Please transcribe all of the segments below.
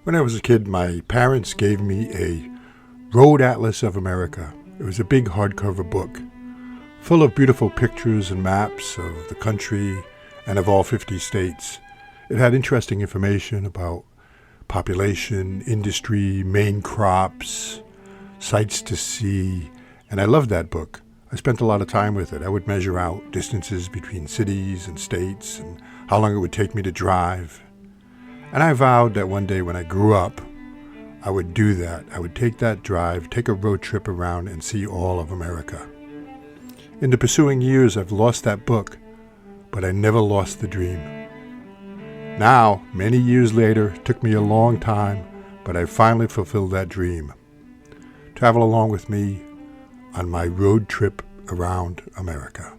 When I was a kid, my parents gave me a Road Atlas of America. It was a big hardcover book, full of beautiful pictures and maps of the country and of all 50 states. It had interesting information about population, industry, main crops, sights to see, and I loved that book. I spent a lot of time with it. I would measure out distances between cities and states and how long it would take me to drive. And I vowed that one day when I grew up, I would do that. I would take that drive, take a road trip around and see all of America. In the pursuing years, I've lost that book, but I never lost the dream. Now, many years later, it took me a long time, but I finally fulfilled that dream. Travel along with me on my road trip around America.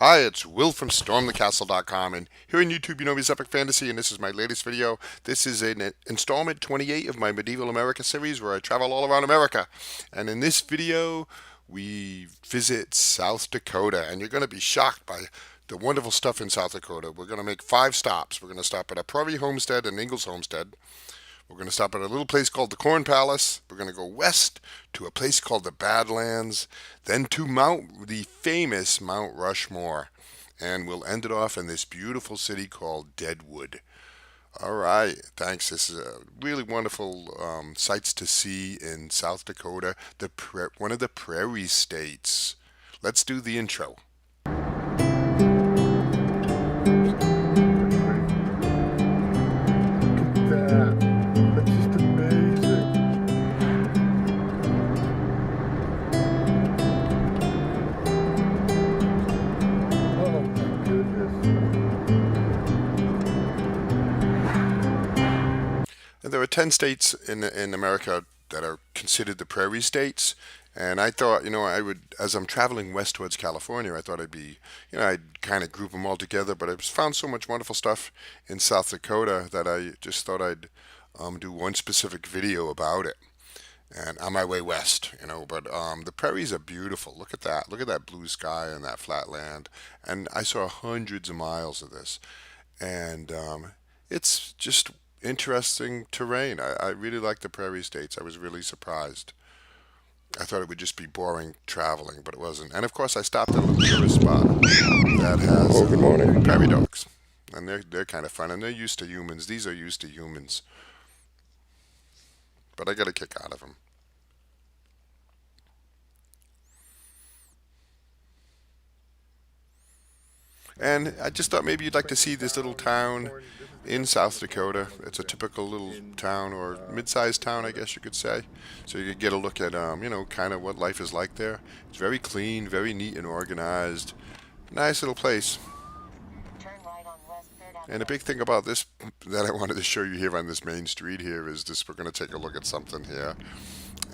Hi, it's Will from StormTheCastle.com, and here on YouTube you know me as Epic Fantasy, and this is my latest video. This is an installment 28 of my Medieval America series where I travel all around America. And in this video, we visit South Dakota, and you're going to be shocked by the wonderful stuff in South Dakota. We're going to make 5 stops. We're going to stop at a Prairie homestead and Ingalls homestead. We're going to stop at a little place called the Corn Palace. We're going to go west to a place called the Badlands, then to the famous Mount Rushmore, and we'll end it off in this beautiful city called Deadwood. All right, thanks. This is a really wonderful sights to see in South Dakota, one of the Prairie states. Let's do the intro. And there are 10 states in America that are considered the Prairie states. And I thought, I would, as I'm traveling west towards California, I thought I'd kind of group them all together. But I just found so much wonderful stuff in South Dakota that I just thought I'd do one specific video about it. And on my way west, but the prairies are beautiful. Look at that. Look at that blue sky and that flat land. And I saw hundreds of miles of this. And it's just interesting terrain. I really like the Prairie states. I was really surprised. I thought it would just be boring traveling, but it wasn't. And of course, I stopped at a little tourist spot that has Good morning. prairie dogs, and they're kind of fun, and they're used to humans. These are used to humans, but I got a kick out of them. And I just thought maybe you'd like to see this little town in South Dakota. It's a typical little town, or mid-sized town, I guess you could say. So you could get a look at, kind of what life is like there. It's very clean, very neat and organized. Nice little place. And a big thing about this that I wanted to show you here on this main street here is this. We're going to take a look at something here.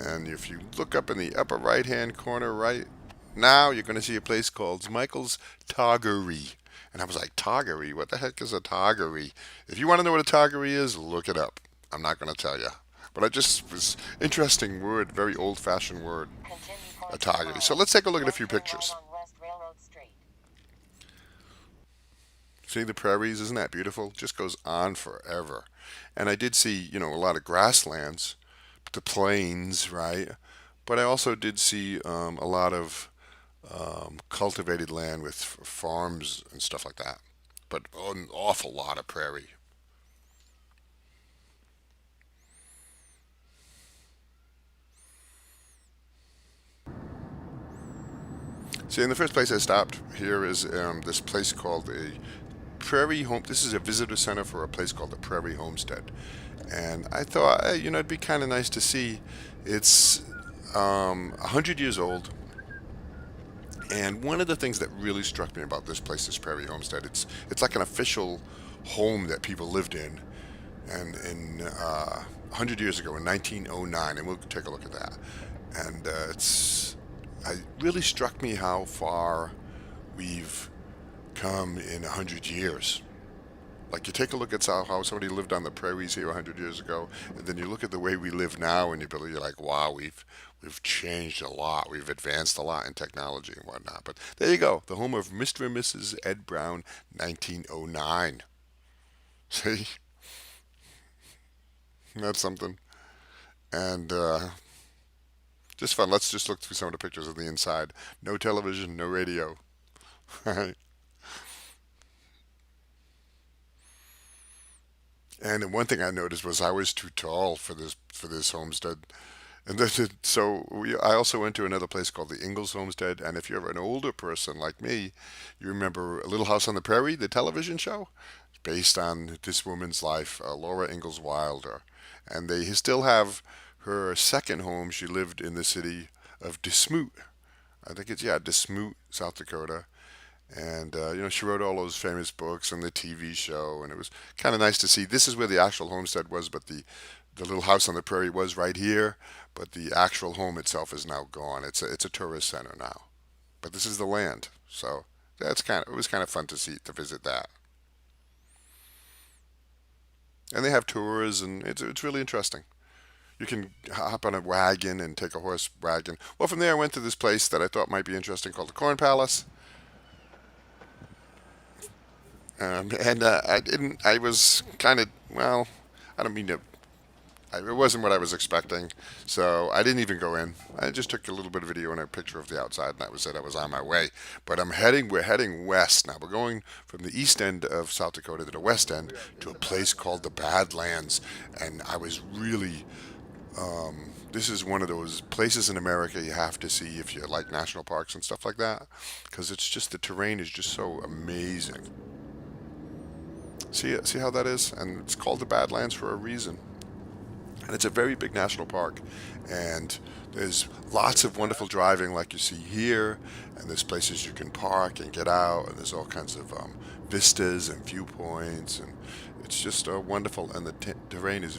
And if you look up in the upper right-hand corner right now, you're going to see a place called Michael's Toggery. And I was like, Toggery? What the heck is a Toggery? If you want to know what a Toggery is, look it up. I'm not going to tell you. But I just was interesting word, very old-fashioned word, a Toggery. So let's take a look at a few pictures. See the prairies? Isn't that beautiful? Just goes on forever. And I did see, a lot of grasslands, the plains, right? But I also did see a lot of cultivated land with farms and stuff like that, but an awful lot of prairie. See, in the first place I stopped here is this place called a Prairie Home. This is a visitor center for a place called the Prairie Homestead, and I thought, hey, it'd be kind of nice to see. It's 100 years old. And one of the things that really struck me about this place, this Prairie Homestead, it's like an official home that people lived in, and in 100 years ago, in 1909, and we'll take a look at that. And it really struck me how far we've come in 100 years. Like, you take a look at how somebody lived on the prairies here 100 years ago, and then you look at the way we live now, and you're like, wow, we've changed a lot. We've advanced a lot in technology and whatnot. But there you go, the home of Mr. and Mrs. Ed Brown, 1909. See? That's something. And just fun. Let's just look through some of the pictures of the inside. No television, no radio. Right. And then one thing I noticed was I was too tall for this homestead. And I also went to another place called the Ingalls Homestead. And if you're an older person like me, you remember A Little House on the Prairie, the television show, based on this woman's life, Laura Ingalls Wilder. And they still have her second home. She lived in the city of Dismoot. I think it's, yeah, Dismoot, South Dakota. And she wrote all those famous books and the TV show, and it was kind of nice to see. This is where the actual homestead was, but the little house on the prairie was right here. But the actual home itself is now gone. It's a tourist center now. But this is the land, so it was kind of fun to see to visit that. And they have tours, and it's really interesting. You can hop on a wagon and take a horse wagon. Well, from there I went to this place that I thought might be interesting called the Corn Palace. And I didn't. I was kind of, well, I don't mean to. It wasn't what I was expecting, so I didn't even go in. I just took a little bit of video and a picture of the outside, and that was it. I was on my way. But we're heading west now. We're going from the east end of South Dakota to the west end to a place called the Badlands, and I was really. This is one of those places in America you have to see if you like national parks and stuff like that, because it's just the terrain is just so amazing. See how that is? And it's called the Badlands for a reason. And it's a very big national park. And there's lots of wonderful driving like you see here. And there's places you can park and get out. And there's all kinds of vistas and viewpoints. And it's just wonderful. And the terrain is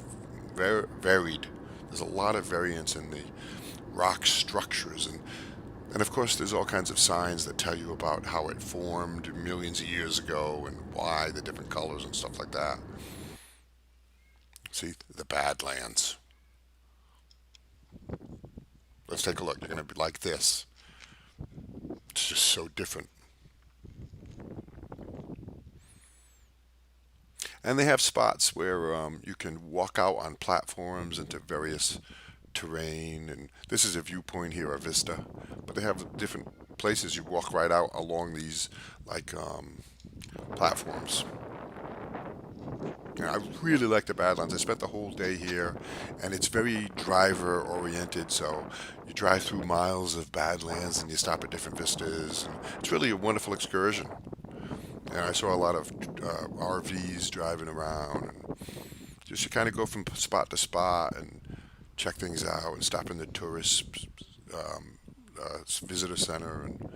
very varied. There's a lot of variance in the rock structures. And of course, there's all kinds of signs that tell you about how it formed millions of years ago and why the different colors and stuff like that. See, the Badlands. Let's take a look. You're going to be like this. It's just so different. And they have spots where you can walk out on platforms into various terrain. And this is a viewpoint here, a vista. But they have different places you walk right out along these like platforms. And I really like the Badlands. I spent the whole day here, and it's very driver oriented. So you drive through miles of Badlands, and you stop at different vistas, and it's really a wonderful excursion. And I saw a lot of RVs driving around, and just you kind of go from spot to spot and check things out, and stop in the tourist visitor center, and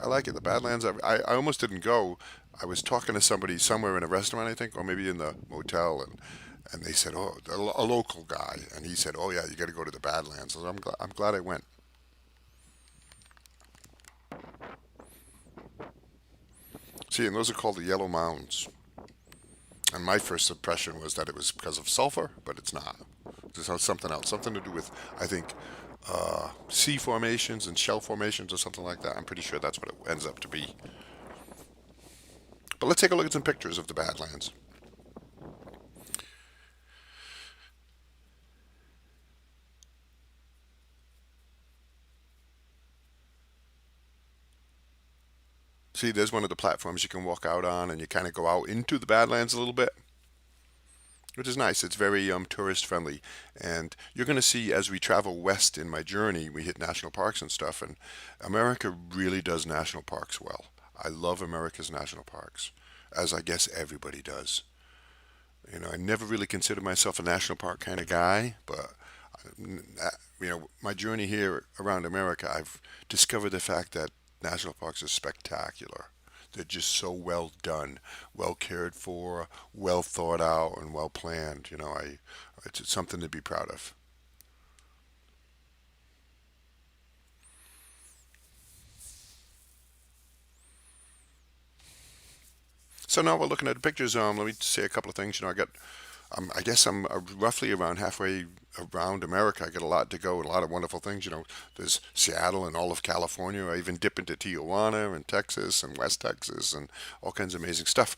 I like it. The Badlands. I almost didn't go. I was talking to somebody somewhere in a restaurant, I think, or maybe in the motel, and they said, "Oh, a local guy," and he said, "Oh yeah, you got to go to the Badlands." So I'm glad I went. See, and those are called the Yellow Mounds. And my first impression was that it was because of sulfur, but it's not. It's something else, something to do with, I think, sea formations and shell formations or something like that. I'm pretty sure that's what it ends up to be. But let's take a look at some pictures of the Badlands. See, there's one of the platforms you can walk out on, and you kind of go out into the Badlands a little bit, which is nice. It's very tourist friendly. And you're going to see as we travel west in my journey, we hit national parks and stuff. And America really does national parks well. I love America's national parks, as I guess everybody does. I never really considered myself a national park kind of guy, but my journey here around America, I've discovered the fact that national parks are spectacular. They're just so well done, well cared for, well thought out, and well planned. It's something to be proud of. So now we're looking at the pictures. Let me say a couple of things. I guess I'm roughly around halfway around America. I got a lot to go, a lot of wonderful things. There's Seattle and all of California. I even dip into Tijuana and Texas and West Texas and all kinds of amazing stuff.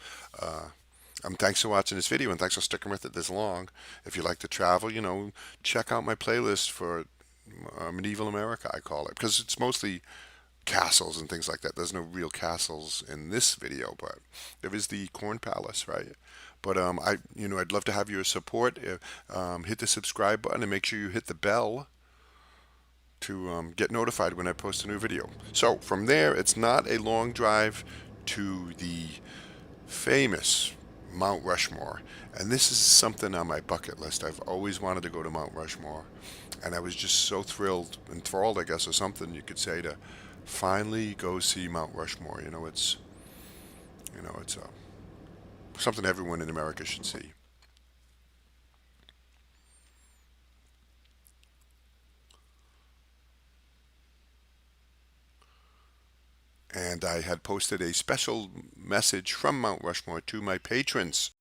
Thanks for watching this video, and thanks for sticking with it this long. If you like to travel, check out my playlist for medieval America, I call it, because it's mostly castles and things like that. There's no real castles in this video, but there is the Corn Palace, right? But I'd love to have your support. Hit the subscribe button and make sure you hit the bell to get notified when I post a new video. So from there, it's not a long drive to the famous Mount Rushmore, and this is something on my bucket list. I've always wanted to go to Mount Rushmore, and I was just so thrilled, enthralled, I guess, or something you could say, to finally go see Mount Rushmore. It's something everyone in America should see. And I had posted a special message from Mount Rushmore to my patrons.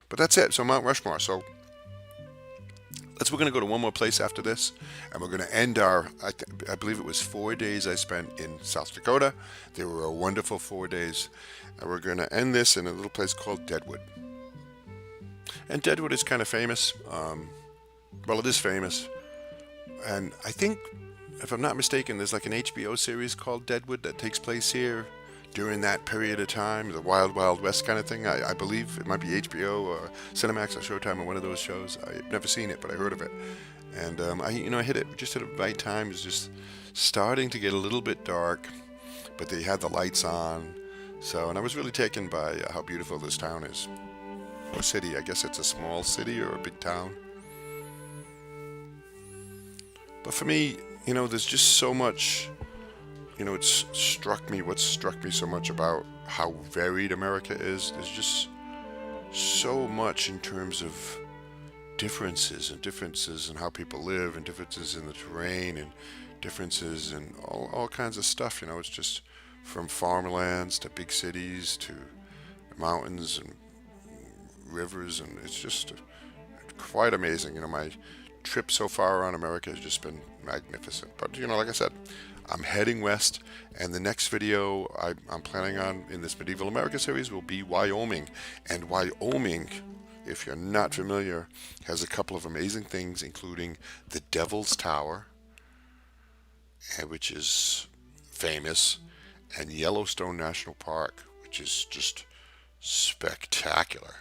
But that's it. So Mount Rushmore. So we're going to go to one more place after this, and we're going to end I believe it was 4 days I spent in South Dakota. They were a wonderful 4 days, and we're going to end this in a little place called Deadwood. And Deadwood is kind of famous. Well, it is famous, and I think, if I'm not mistaken, there's like an HBO series called Deadwood that takes place here during that period of time, the Wild Wild West kind of thing. I believe it might be HBO or Cinemax or Showtime or one of those shows. I've never seen it, but I heard of it. And I hit it just at the right time. It was just starting to get a little bit dark, but they had the lights on. And I was really taken by how beautiful this town is. Or city. I guess it's a small city or a big town. But for me, there's just so much. What struck me so much about how varied America is. There's just so much in terms of differences in how people live, and differences in the terrain, and differences in all kinds of stuff. It's just from farmlands to big cities to mountains and rivers, and it's just quite amazing. My trip so far around America has just been magnificent. But like I said, I'm heading west, and the next video I'm planning on in this Medieval America series will be Wyoming. And Wyoming, if you're not familiar, has a couple of amazing things, including the Devil's Tower, which is famous, and Yellowstone National Park, which is just spectacular.